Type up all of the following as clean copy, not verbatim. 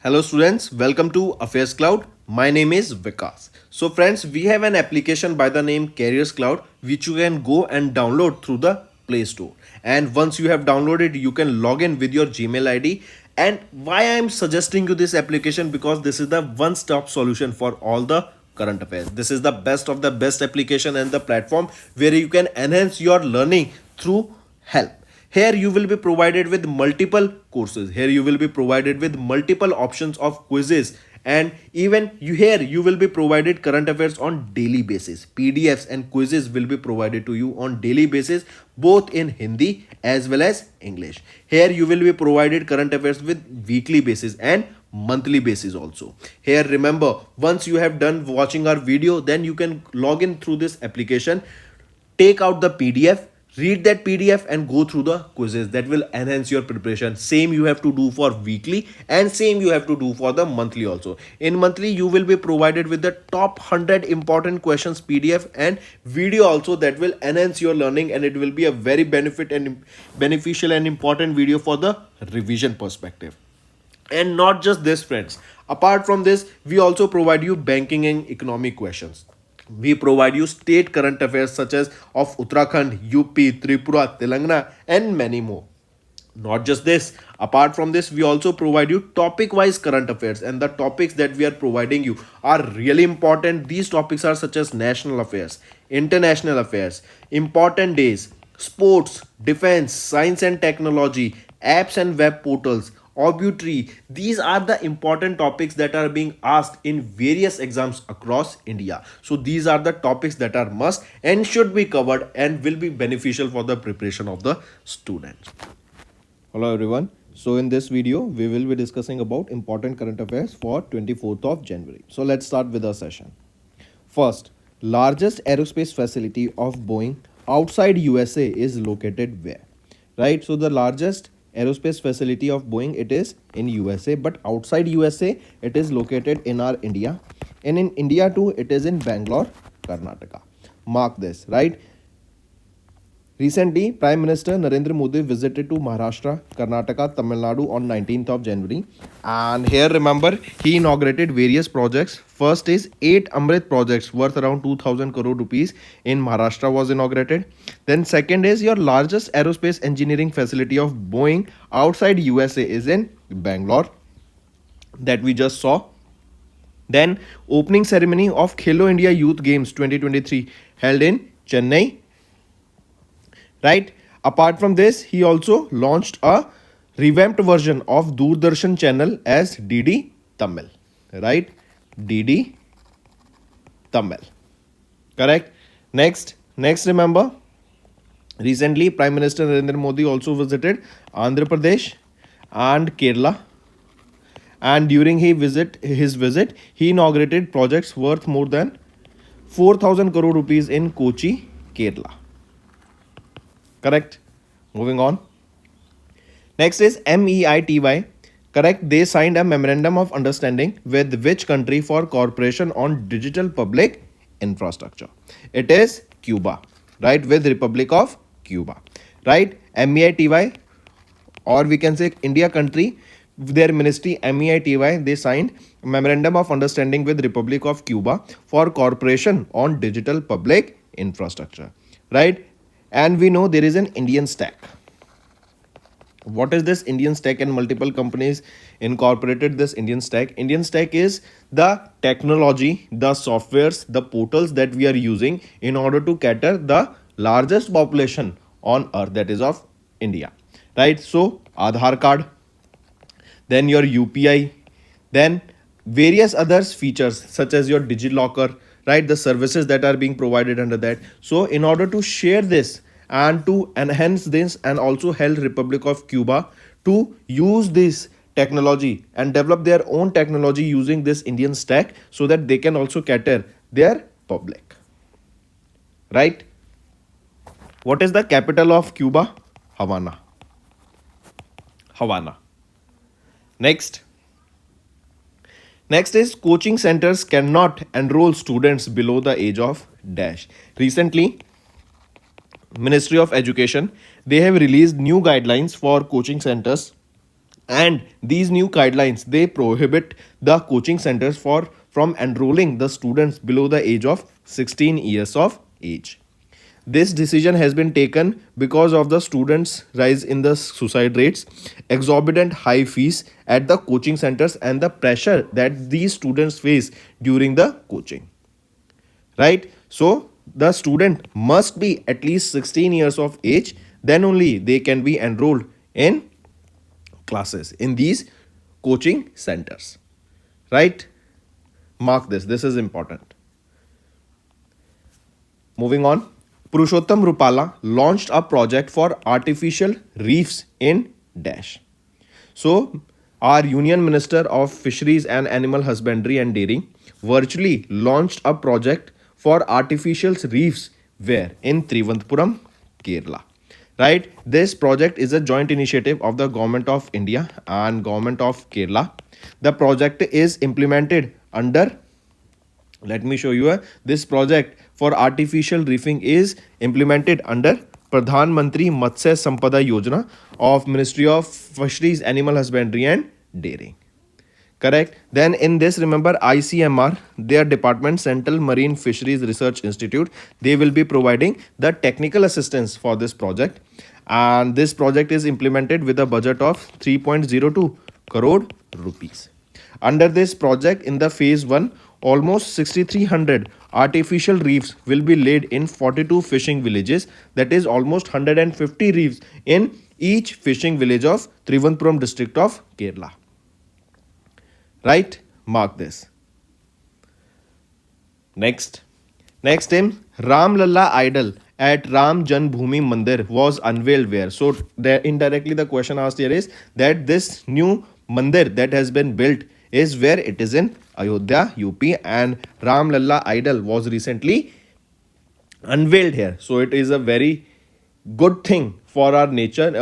Hello students, welcome to Affairscloud. My name is Vikas. So friends, we have an application by the name Careers Cloud which you can go and download through the Play Store. And once you have downloaded, you can log in with your Gmail ID. And why I am suggesting you this application, because this is the one-stop solution for all the current affairs. This is the best of the best application and the platform where you can enhance your learning through help. Here you will be provided with multiple courses. Here you will be provided with multiple options of quizzes, and even you will be provided current affairs on daily basis. PDFs and quizzes will be provided to you on daily basis, both in Hindi as well as English. Here you will be provided current affairs with weekly basis and monthly basis also. Here remember, once you have done watching our video, then you can log in through this application, take out the PDF, read that PDF and go through the quizzes. That will enhance your preparation. Same you have to do for weekly and same you have to do for the monthly also. In monthly you will be provided with the top 100 important questions PDF and video also, that will enhance your learning, and it will be a very beneficial and important video for the revision perspective. And not just this friends, apart from this we also provide you banking and economic questions. We provide you state current affairs such as of Uttarakhand, UP, Tripura, Telangana and many more. Not just this, apart from this we also provide you topic wise current affairs, and the topics that we are providing you are really important. These topics are such as national affairs, international affairs, important days, sports, defense, science and technology, apps and web portals, obituary. These are the important topics that are being asked in various exams across India. So these are the topics that are must and should be covered and will be beneficial for the preparation of the students. Hello everyone. So in this video, we will be discussing about important current affairs for 24th of January. So let's start with our session. First, largest aerospace facility of Boeing outside USA is located where? Right? So the largest aerospace facility of Boeing, it is in USA, but outside USA it is located in our India, and in India too it is in Bangalore, Karnataka. Mark this, right? Recently, Prime Minister Narendra Modi visited to Maharashtra, Karnataka, Tamil Nadu on 19th of January. And here remember, he inaugurated various projects. First is 8 Amrit projects worth around 2000 crore rupees in Maharashtra was inaugurated. Then second is your largest aerospace engineering facility of Boeing outside USA is in Bangalore, that we just saw. Then opening ceremony of Khelo India Youth Games 2023 held in Chennai, right? Apart from this, he also launched a revamped version of Doordarshan channel as DD Tamil, right? DD Tamil, correct? Next remember, recently Prime Minister Narendra Modi also visited Andhra Pradesh and Kerala, and during his visit he inaugurated projects worth more than 4000 crore rupees in Kochi, Kerala. Correct. Moving on. Next is MEITY. Correct. They signed a memorandum of understanding with which country for cooperation on digital public infrastructure? It is Cuba, right? With Republic of Cuba, right? MEITY, or we can say India country, their ministry MEITY, they signed a memorandum of understanding with Republic of Cuba for cooperation on digital public infrastructure, right? And we know there is an Indian stack. What is this Indian stack? And multiple companies incorporated this Indian stack. Indian stack is the technology, the softwares, the portals that we are using in order to cater the largest population on earth, that is of India, right? So Aadhaar card, then your UPI, then various other features such as your DigiLocker, right? The services that are being provided under that. So in order to share this and to enhance this, and also help Republic of Cuba to use this technology and develop their own technology using this Indian stack, so that they can also cater their public, right? What is the capital of Cuba? Havana. Next is coaching centers cannot enroll students below the age of dash. Recently, Ministry of Education, they have released new guidelines for coaching centers And these new guidelines, they prohibit the coaching centers from enrolling the students below the age of 16 years of age. This decision has been taken because of the students' rise in the suicide rates, exorbitant high fees at the coaching centers, and the pressure that these students face during the coaching. Right? So, the student must be at least 16 years of age, then only they can be enrolled in classes in these coaching centers. Right? Mark this. This is important. Moving on. Purushottam Rupala launched a project for artificial reefs in Dash. So, our Union Minister of Fisheries and Animal Husbandry and Dairying virtually launched a project for artificial reefs where in Trivandpuram, Kerala. Right? This project is a joint initiative of the Government of India and Government of Kerala. The project is implemented under, let me show you, this project for artificial reefing is implemented under Pradhan Mantri Matsya Sampada Yojana of Ministry of Fisheries, Animal Husbandry and Dairying. Correct. Then in this, remember ICMR, their department, Central Marine Fisheries Research Institute, they will be providing the technical assistance for this project. And this project is implemented with a budget of 3.02 crore rupees. Under this project, in the phase 1, almost 6,300 artificial reefs will be laid in 42 fishing villages. That is almost 150 reefs in each fishing village of Trivandpuram district of Kerala. Right? Mark this. Next in Ram Lalla idol at Ram Janbhoomi Mandir was unveiled where? So indirectly the question asked here is that this new mandir that has been built is where? It is in Ayodhya, UP, and Ram Lalla idol was recently unveiled here. So it is a very good thing for our nation,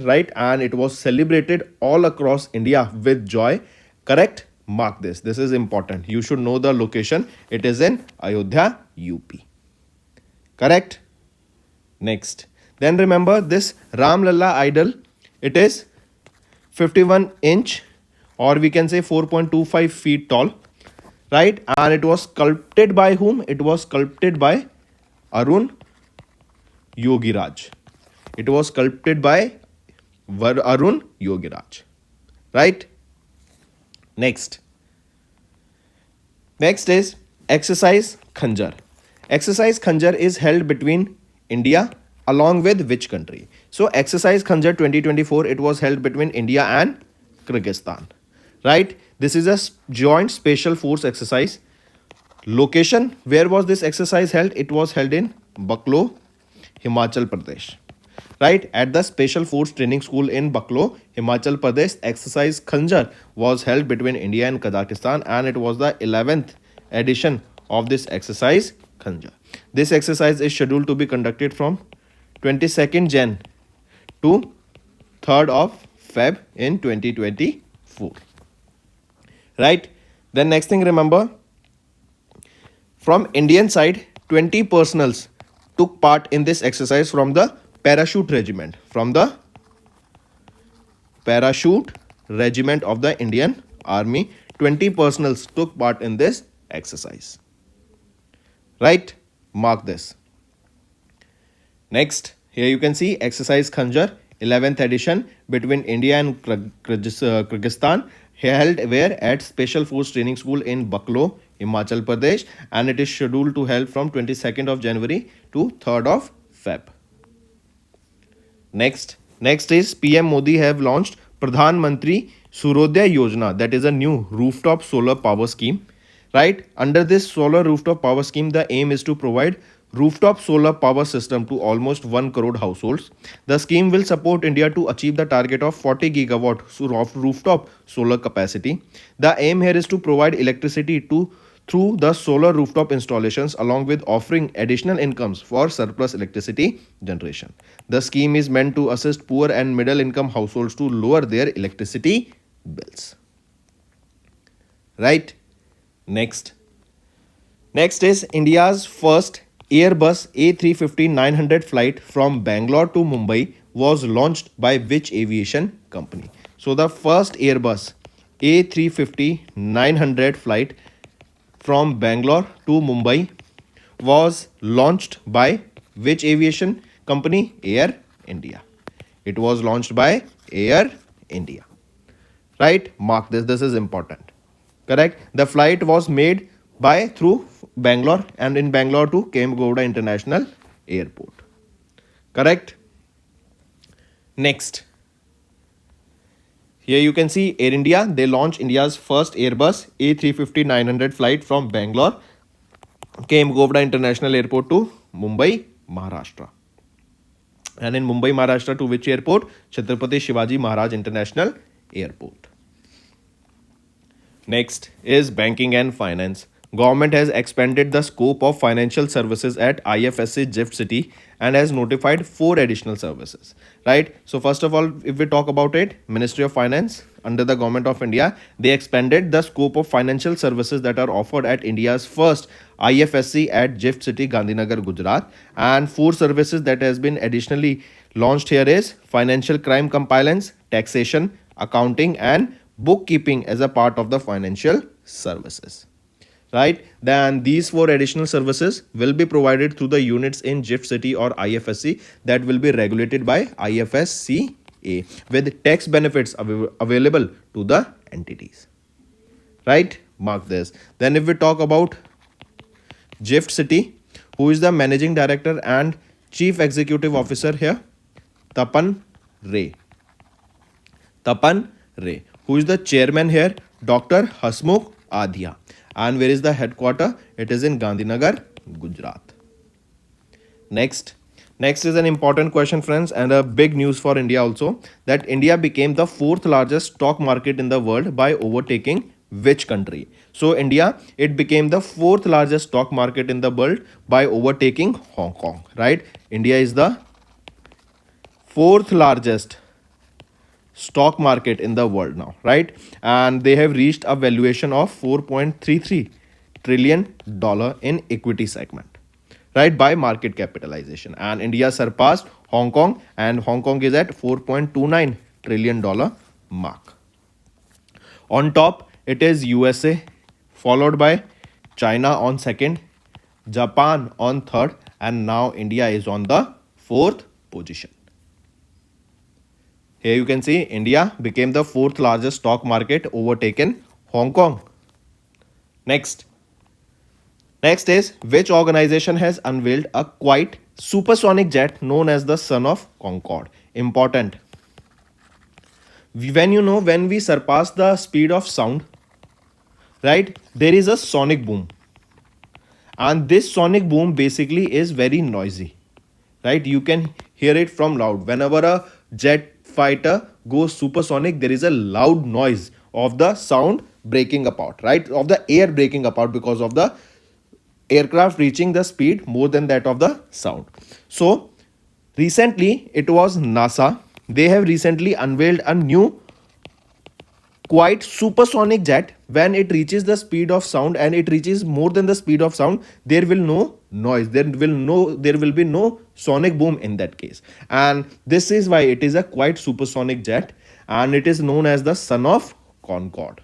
right? And it was celebrated all across India with joy. Correct? Mark this. This is important. You should know the location. It is in Ayodhya, UP. Correct? Next. Then remember this Ram Lalla idol. It is 51 inch or we can say 4.25 feet tall. Right? And it was sculpted by whom? It was sculpted by Arun Yogiraj. It was sculpted by Arun Yogiraj. Right? Next is Exercise Khanjar. Exercise Khanjar is held between India along with which country? So Exercise Khanjar 2024, it was held between India and Kyrgyzstan. Right? This is a joint special force exercise. Location, where was this exercise held? It was held in Baklo, Himachal Pradesh. Right, at the Special Force Training School in Baklo, Himachal Pradesh, Exercise Khanjar was held between India and Kazakhstan, and it was the 11th edition of this Exercise Khanjar. This exercise is scheduled to be conducted from 22nd Jan to 3rd of Feb in 2024. Right, then next thing, remember, from Indian side, 20 personals took part in this exercise from the Parachute Regiment, of the Indian Army. 20 personals took part in this exercise. Right? Mark this. Next, here you can see Exercise Khanjar 11th edition between India and Kyrgyzstan, held where? At Special Force Training School in Baklo, Himachal Pradesh, and it is scheduled to held from 22nd of January to 3rd of Feb. Next is PM Modi have launched Pradhan Mantri Suryodaya Yojana, that is a new rooftop solar power scheme. Right? Under this solar rooftop power scheme, the aim is to provide rooftop solar power system to almost 1 crore households. The scheme will support India to achieve the target of 40 gigawatt of rooftop solar capacity. The aim here is to provide electricity through the solar rooftop installations along with offering additional incomes for surplus electricity generation. The scheme is meant to assist poor and middle income households to lower their electricity bills. Right? Next is India's first Airbus A350-900 flight from Bangalore to Mumbai was launched by which aviation company? So the first Airbus A350-900 flight from Bangalore to Mumbai was launched by which aviation company? Air India. It was launched by Air India. Right? Mark this. This is important. Correct? The flight was made by through Bangalore and in Bangalore to Kempegowda International Airport. Correct? Next. Here you can see Air India. They launched India's first Airbus A350-900 flight from Bangalore, Kempegowda International Airport to Mumbai, Maharashtra. And in Mumbai, Maharashtra to which airport? Chhatrapati Shivaji Maharaj International Airport. Next is banking and finance. Government has expanded the scope of financial services at IFSC GIFT City and has notified 4 additional services. Right? So first of all, if we talk about it, Ministry of Finance under the Government of India, they expanded the scope of financial services that are offered at India's first IFSC at GIFT City, Gandhinagar, Gujarat. And 4 services that has been additionally launched here is financial crime compliance, taxation, accounting and bookkeeping as a part of the financial services. Right? Then these 4 additional services will be provided through the units in GIFT City or IFSC that will be regulated by IFSCA with tax benefits available to the entities. Right? Mark this. Then if we talk about GIFT City, who is the managing director and chief executive officer here? Tapan Ray. Tapan Ray. Who is the chairman here? Dr. Hasmukh Adhia. And where is the headquarter? It is in Gandhinagar, Gujarat. Next is an important question, friends, and a big news for India also, that India became the 4th largest stock market in the world by overtaking which country? So India, it became the 4th largest stock market in the world by overtaking Hong Kong. Right? India is the 4th largest stock market in the world now, right? And they have reached a valuation of $4.33 trillion in equity segment, right, by market capitalization. And India surpassed Hong Kong, and Hong Kong is at $4.29 trillion mark. On top, it is USA, followed by China on 2nd, Japan on 3rd, and now India is on the 4th position. Here you can see India became the 4th largest stock market, overtaken Hong Kong. Next is which organization has unveiled a quite supersonic jet known as the Son of Concorde? Important. When we surpass the speed of sound, right, there is a sonic boom. And this sonic boom basically is very noisy. Right? You can hear it from loud. Whenever a jet fighter goes supersonic, there is a loud noise of the sound breaking apart, right, of the air breaking apart because of the aircraft reaching the speed more than that of the sound. So recently it was NASA. They have recently unveiled a new quite supersonic jet. When it reaches the speed of sound and it reaches more than the speed of sound, there will no noise, there will be no sonic boom in that case. And this is why it is a quite supersonic jet, and it is known as the Son of Concorde.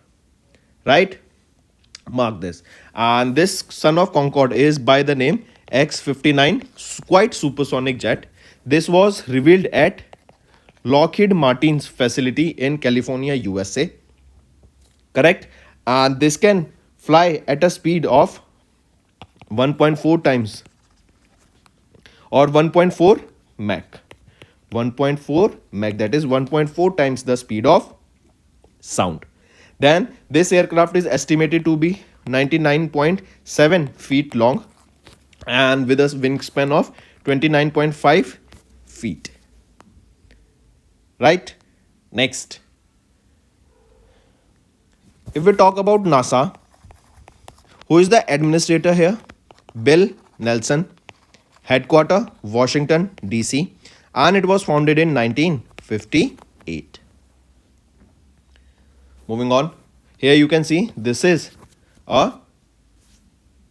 Right? Mark this. And this Son of Concorde is by the name X-59, quite supersonic jet. This was revealed at Lockheed Martin's facility in California, USA. Correct? And this can fly at a speed of 1.4 times or 1.4 Mach. 1.4 Mach, that is 1.4 times the speed of sound. Then this aircraft is estimated to be 99.7 feet long and with a wingspan of 29.5 feet. Right? Next. If we talk about NASA, who is the administrator here? Bill Nelson. Headquarter, Washington, DC. And it was founded in 1958. Moving on. Here you can see this is a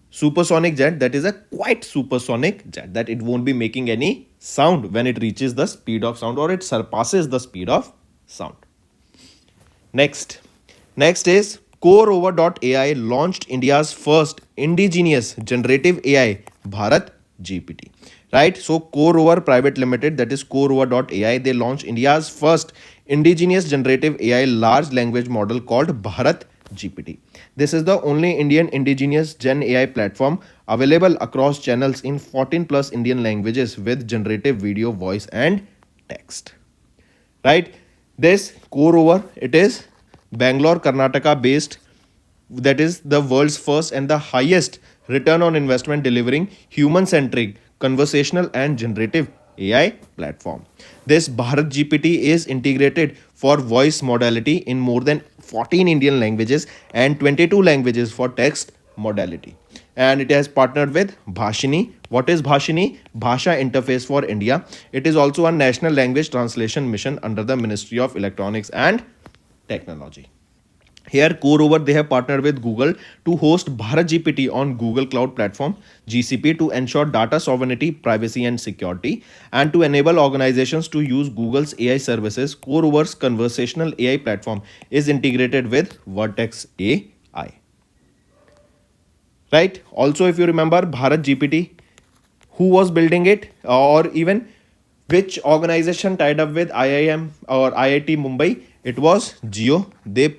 supersonic jet, that is a quite supersonic jet, that it won't be making any sound when it reaches the speed of sound or it surpasses the speed of sound. Next. Next is CoreOver.ai launched India's first indigenous generative AI, Bharat GPT. Right? So CoreOver Private Limited, that is CoreOver.ai, they launched India's first indigenous generative AI large language model called Bharat GPT. This is the only Indian indigenous Gen AI platform available across channels in 14 plus Indian languages with generative video, voice, and text. Right? This core over, it is Bangalore, Karnataka based, that is the world's first and the highest return on investment delivering human centric conversational and generative AI platform. This Bharat GPT is integrated for voice modality in more than 14 Indian languages and 22 languages for text modality. And it has partnered with Bhashini. What is Bhashini? Bhasha Interface for India. It is also a national language translation mission under the Ministry of Electronics and Technology. Here, CoreOver, they have partnered with Google to host Bharat GPT on Google Cloud Platform (GCP) to ensure data sovereignty, privacy, and security, and to enable organizations to use Google's AI services. CoreOver's conversational AI platform is integrated with Vertex AI. Right? Also, if you remember Bharat GPT, who was building it, or even which organization tied up with IIM or IIT Mumbai, it was Geo. They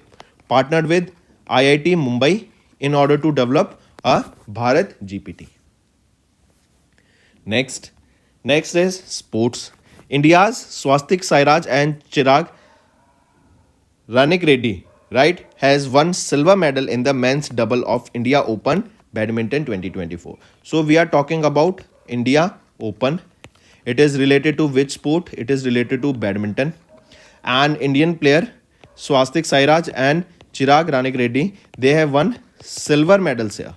partnered with IIT Mumbai in order to develop a Bharat GPT. Next, next is sports. India's Swastik Sairaj and Chirag Ranik Reddy, right, has won silver medal in the men's double of India Open Badminton 2024. So we are talking about India Open. It is related to which sport? It is related to badminton. An Indian player Swastik Sairaj and Chirag Ranik Reddy, they have won silver medals here.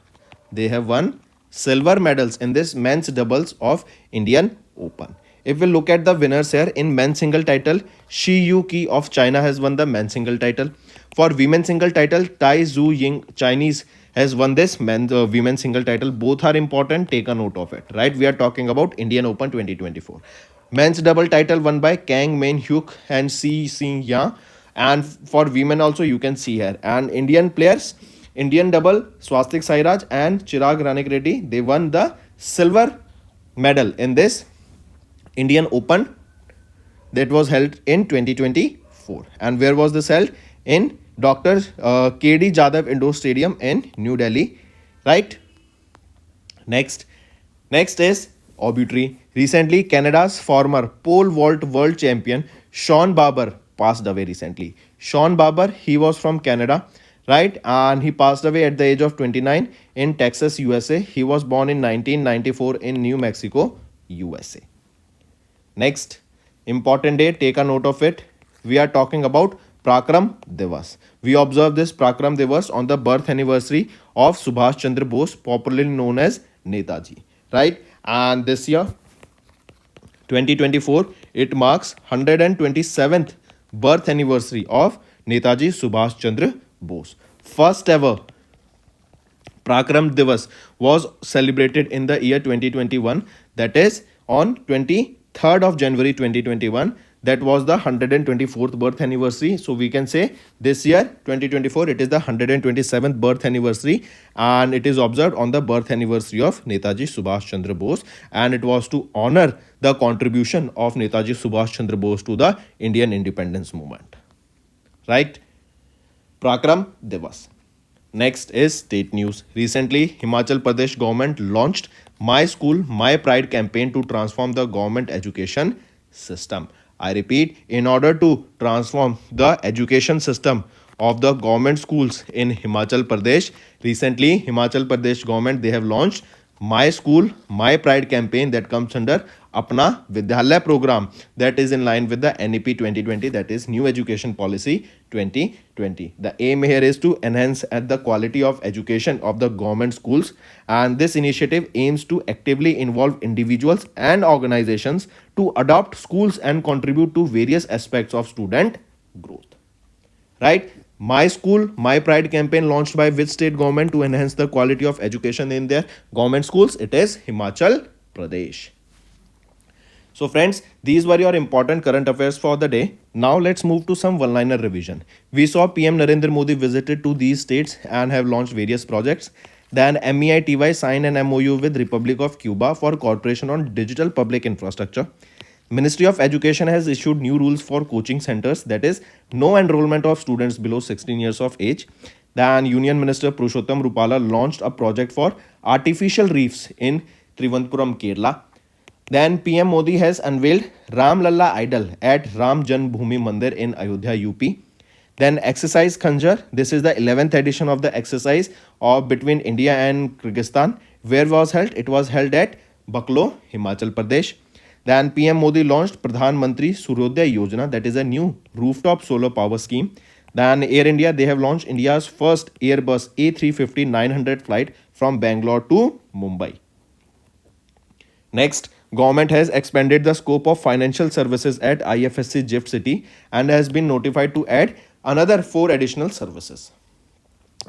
They have won silver medals in this men's doubles of Indian Open. If we look at the winners here in men's single title, Shi Yu Ki of China has won the men's single title. For women's single title, Tai Zhu Ying Chinese has won this men's women's single title. Both are important. Take a note of it. Right? We are talking about Indian Open 2024. Men's double title won by Kang Min Hyuk and Si Sing Yang. And for women also you can see here. And Indian players, Indian double Swastik Sairaj and Chirag Ranik Reddy, they won the silver medal in this Indian Open that was held in 2024. And where was this held? In Dr. KD Jadhav Indoor Stadium in New Delhi. Right? Next is obituary. Recently, Canada's former pole vault world champion Sean Barber passed away recently. Sean Barber, he was from Canada, right? And he passed away at the age of 29 in Texas, USA. He was born in 1994 in New Mexico, USA. Next, important day, take a note of it. We are talking about Prakram Divas. We observe this Prakram Divas on the birth anniversary of Subhash Chandra Bose, popularly known as Netaji, right? And this year, 2024, it marks 127th birth anniversary of Netaji Subhash Chandra Bose. First ever Prakram Divas was celebrated in the year 2021, that is on 23rd of January 2021. That was the 124th birth anniversary. So we can say this year 2024, it is the 127th birth anniversary, and it is observed on the birth anniversary of Netaji Subhash Chandra Bose, and it was to honor the contribution of Netaji Subhash Chandra Bose to the Indian independence movement. Right? Prakram Divas. Next is state news. Recently, Himachal Pradesh government launched My School, My Pride campaign to transform the government education system. I repeat, in order to transform the education system of the government schools in Himachal Pradesh, recently Himachal Pradesh government, they have launched My School, My Pride campaign that comes under Apna Vidyalaya program, that is in line with the NEP 2020, that is New Education Policy 2020. The aim here is to enhance the quality of education of the government schools, and this initiative aims to actively involve individuals and organizations to adopt schools and contribute to various aspects of student growth. Right? My School, My Pride campaign launched by which state government to enhance the quality of education in their government schools? It is Himachal Pradesh. So friends, these were your important current affairs for the day. Now let's move to some one-liner revision. We saw PM Narendra Modi visited to these states and have launched various projects. Then MEITY signed an MOU with Republic of Cuba for cooperation on digital public infrastructure. Ministry of Education has issued new rules for coaching centers, that is, no enrollment of students below 16 years of age. Then Union Minister Purushottam Rupala launched a project for artificial reefs in Trivandrum, Kerala. Then PM Modi has unveiled Ram Lalla idol at Ram Janmabhoomi Mandir in Ayodhya, UP. Then exercise Khanjar. This is the 11th edition of the exercise of between India and Kyrgyzstan. Where was held? It was held at Baklo, Himachal Pradesh. Then PM Modi launched Pradhan Mantri Suryodaya Yojana, that is a new rooftop solar power scheme. Then Air India, they have launched India's first Airbus A350-900 flight from Bangalore to Mumbai. Next, government has expanded the scope of financial services at IFSC GIFT City and has been notified to add another 4 additional services.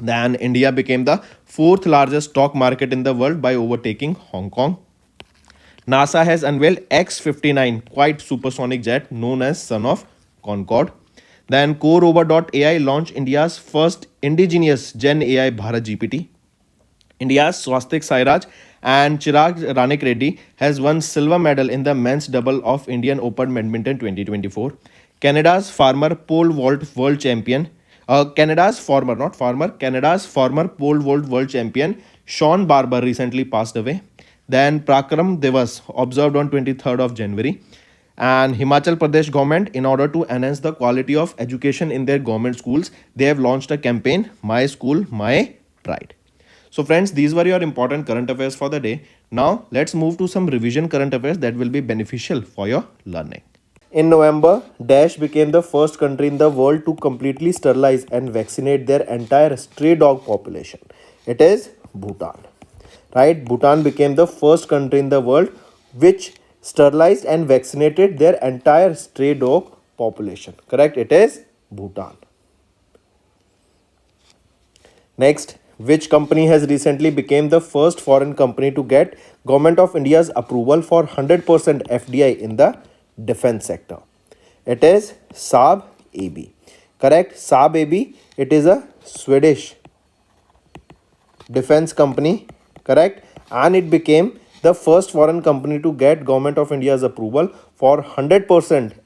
Then India became the 4th largest stock market in the world by overtaking Hong Kong. NASA has unveiled X-59 quite supersonic jet known as Son of Concorde. Then CoRover.ai launched India's first indigenous Gen AI Bharat GPT. India's Swastik Sairaj and Chirag Ranik Reddy has won silver medal in the men's double of Indian Open Badminton 2024. Canada's former pole vault world champion, Canada's former pole vault world champion Sean Barber recently passed away. Then Prakram Divas observed on 23rd of January. And Himachal Pradesh government, in order to enhance the quality of education in their government schools, they have launched a campaign, My School, My Pride. So friends, these were your important current affairs for the day. Now let's move to some revision current affairs that will be beneficial for your learning. In November, Dash became the first country in the world to completely sterilize and vaccinate their entire stray dog population. It is Bhutan. Right? Bhutan became the first country in the world which sterilized and vaccinated their entire stray dog population. Correct? It is Bhutan. Next, which company has recently become the first foreign company to get Government of India's approval for 100% FDI in the defense sector? It is Saab AB. Correct? Saab AB, it is a Swedish defense company. Correct? And it became the first foreign company to get Government of India's approval for 100%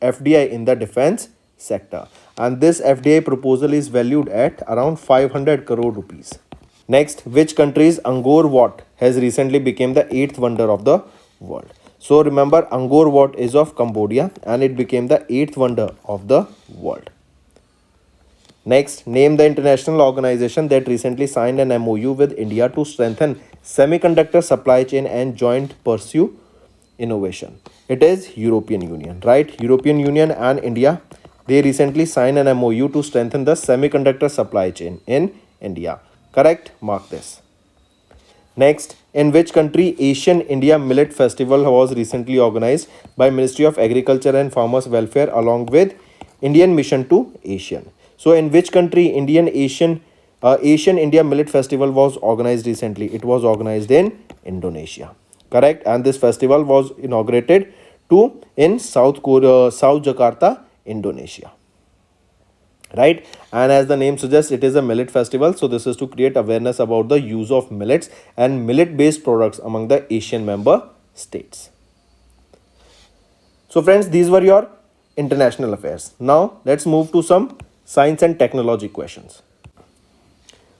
FDI in the defense sector. And this FDI proposal is valued at around 500 crore rupees. Next, which country's Angkor Wat has recently become the 8th wonder of the world? So remember, Angkor Wat is of Cambodia and it became the 8th wonder of the world. Next, name the international organization that recently signed an MOU with India to strengthen semiconductor supply chain and joint pursue innovation. It is European Union, right? European Union and India, they recently signed an MOU to strengthen the semiconductor supply chain in India. Correct? Mark this. Next, in which country Asian India Millet Festival was recently organized by Ministry of Agriculture and Farmers Welfare along with Indian Mission to Asian? So in which country Asian India Millet Festival was organized recently? It was organized in Indonesia. Correct? And this festival was inaugurated in South Jakarta, Indonesia. Right? And as the name suggests, it is a millet festival. So this is to create awareness about the use of millets and millet based products among the Asian member states. So friends, these were your international affairs. Now let's move to some science and technology questions.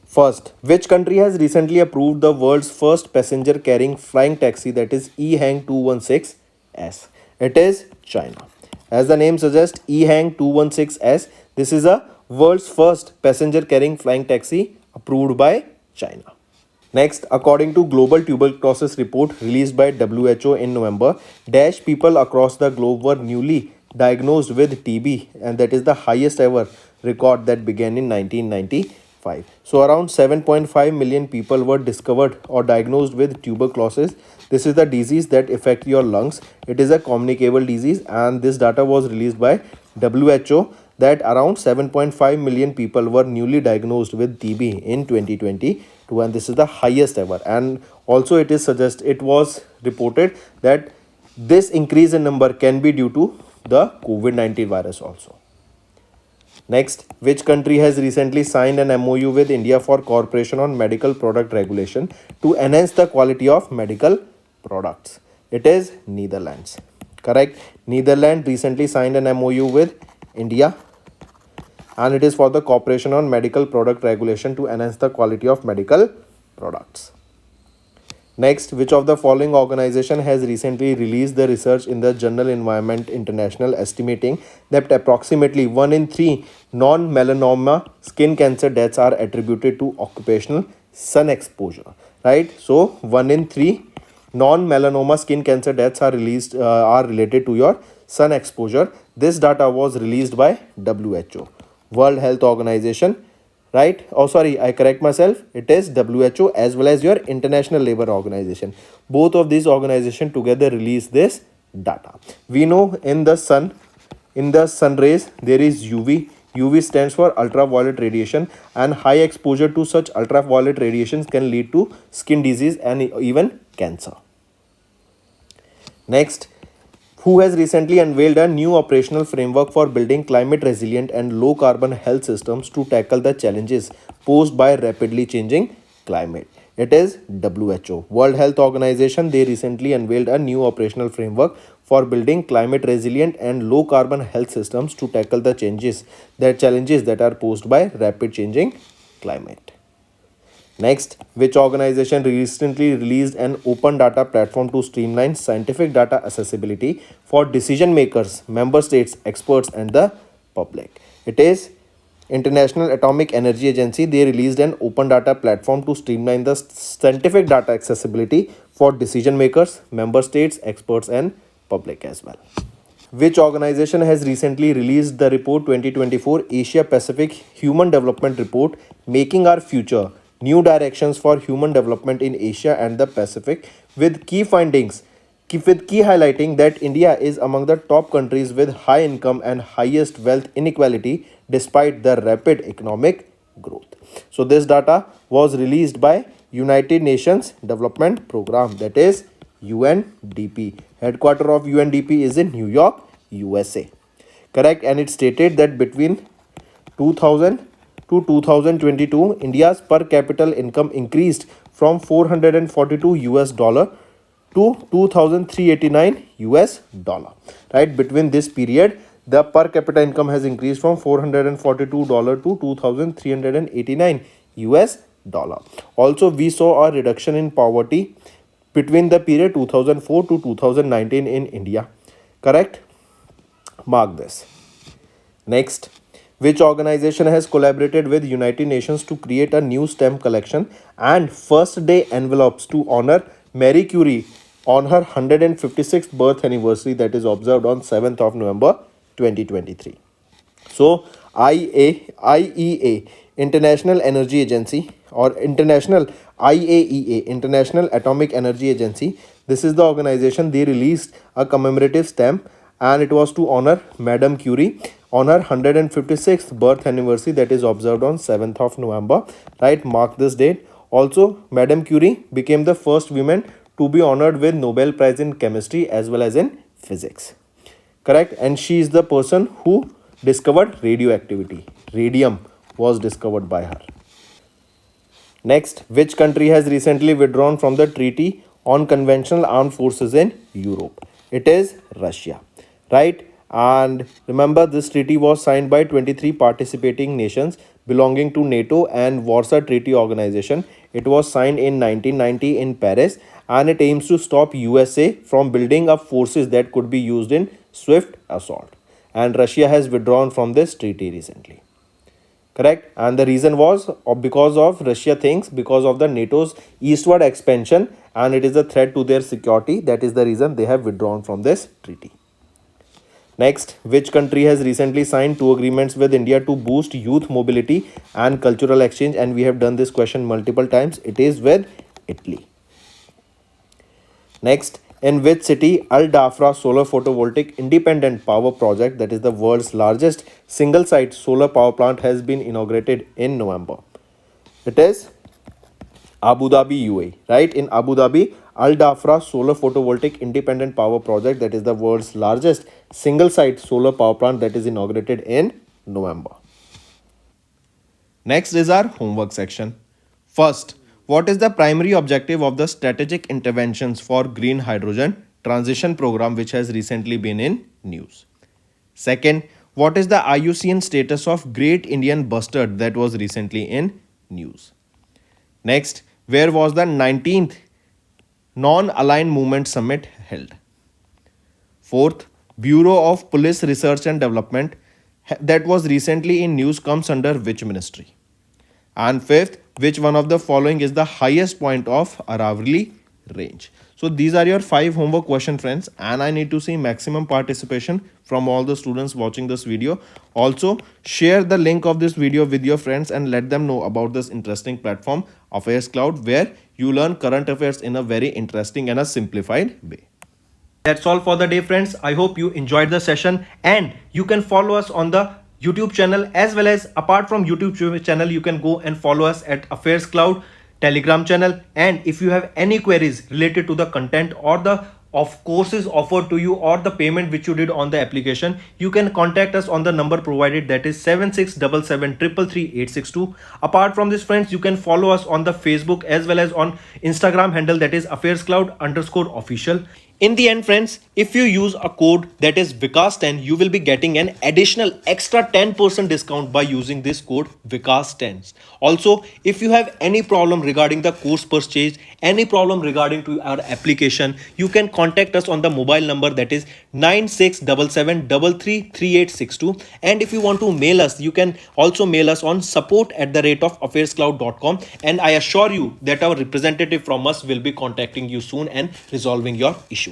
First, which country has recently approved the world's first passenger carrying flying taxi, that is EHang 216S? It is China. As the name suggests, EHang 216S, this is a world's first passenger carrying flying taxi approved by China. Next, according to Global Tuberculosis Report released by WHO in November, dash people across the globe were newly diagnosed with TB, and that is the highest ever record that began in 1995. So around 7.5 million people were discovered or diagnosed with tuberculosis. This is the disease that affects your lungs. It is a communicable disease, and this data was released by WHO that around 7.5 million people were newly diagnosed with TB in 2022, and this is the highest ever. And also it was reported that This increase in number can be due to the COVID-19 virus also. Next, which country has recently signed an MOU with India for cooperation on medical product regulation to enhance the quality of medical products? It is Netherlands. Correct. Netherlands recently signed an MOU with India, and it is for the cooperation on medical product regulation to enhance the quality of medical products. Next, which of the following organization has recently released the research in the journal Environment International estimating that approximately 1 in 3 non-melanoma skin cancer deaths are attributed to occupational sun exposure, right? So 1 in 3 non-melanoma skin cancer deaths are related to your sun exposure. This data was released by WHO, World Health Organization, right? Oh, sorry, I correct myself. It is WHO as well as your International Labour Organization. Both of these organizations together release this data. We know in the sun rays there is UV. UV stands for ultraviolet radiation, and high exposure to such ultraviolet radiations can lead to skin disease and even cancer. Next, who has recently unveiled a new operational framework for building climate resilient and low carbon health systems to tackle the challenges posed by rapidly changing climate? It is WHO, World Health Organization. They recently unveiled a new operational framework for building climate resilient and low carbon health systems to tackle the challenges that are posed by rapid changing climate. Next, which organization recently released an open data platform to streamline scientific data accessibility for decision makers, member states, experts, and the public? It is International Atomic Energy Agency. They released an open data platform to streamline the scientific data accessibility for decision makers, member states, experts, and public as well. Which organization has recently released the report 2024 Asia Pacific Human Development Report, Making Our Future, New Directions for Human Development in Asia and the Pacific, with key findings, with key highlighting that India is among the top countries with high income and highest wealth inequality despite the rapid economic growth. So this data was released by United Nations Development Program, that is UNDP. Headquarter of UNDP is in New York, USA. Correct. And it stated that between 2000 to 2022, India's per capita income increased from 442 US dollar to 2389 US dollar. Right. Between this period, the per capita income has increased from $442 to 2389 US dollar. Also, we saw a reduction in poverty between the period 2004 to 2019 in India. Correct? Mark this. Next, which organization has collaborated with United Nations to create a new stamp collection and first day envelopes to honor Marie Curie on her 156th birth anniversary, that is observed on 7th of November 2023. So IEA, International Energy Agency, or IAEA, International Atomic Energy Agency, this is the organization. They released a commemorative stamp, and it was to honor Madame Curie on her 156th birth anniversary, that is observed on 7th of November. Right, mark this date. Also, Madame Curie became the first woman to be honored with Nobel Prize in Chemistry as well as in Physics. Correct. And she is the person who discovered radioactivity. Radium was discovered by her. Next, which country has recently withdrawn from the Treaty on Conventional Armed Forces in Europe? It is Russia. Right. And remember, this treaty was signed by 23 participating nations belonging to NATO and Warsaw Treaty Organization. It was signed in 1990 in Paris, and it aims to stop USA from building up forces that could be used in swift assault. And Russia has withdrawn from this treaty recently. Correct. And the reason was because of Russia thinks because of the NATO's eastward expansion, and it is a threat to their security. That is the reason they have withdrawn from this treaty. Next, which country has recently signed 2 agreements with India to boost youth mobility and cultural exchange? And we have done this question multiple times. It is with Italy. Next, in which city Al Dafra Solar Photovoltaic Independent Power Project, that is the world's largest single-site solar power plant, has been inaugurated in November? It is Abu Dhabi, UAE, right? In Abu Dhabi, Al Dhafra Solar Photovoltaic Independent Power Project, that is the world's largest single-site solar power plant, that is inaugurated in November. Next is our homework section. First, what is the primary objective of the strategic interventions for green hydrogen transition program which has recently been in news? Second, what is the IUCN status of Great Indian Bustard that was recently in news? Next, where was the 19th Non-Aligned Movement Summit held? Fourth, Bureau of Police Research and Development that was recently in news comes under which ministry? And fifth, which one of the following is the highest point of Aravalli range? So these are your 5 homework question, friends, and I need to see maximum participation from all the students watching this video. Also, share the link of this video with your friends and let them know about this interesting platform, Affairscloud, where you learn current affairs in a very interesting and a simplified way. That's all for the day, friends. I hope you enjoyed the session, and you can follow us on the YouTube channel, as well as apart from YouTube channel, you can go and follow us at Affairscloud Telegram channel. And if you have any queries related to the content or the of courses offered to you or the payment which you did on the application, you can contact us on the number provided, that is 7677333862. Apart from this, friends, you can follow us on the Facebook as well as on Instagram handle, that is Affairscloud_official. In the end, friends, if you use a code that is Vikas10, you will be getting an additional extra 10% discount by using this code Vikas10. Also, if you have any problem regarding the course purchase, any problem regarding to our application, you can contact us on the mobile number, that is 9677333862. And if you want to mail us, you can also mail us on support@affairscloud.com, and I assure you that our representative from us will be contacting you soon and resolving your issue.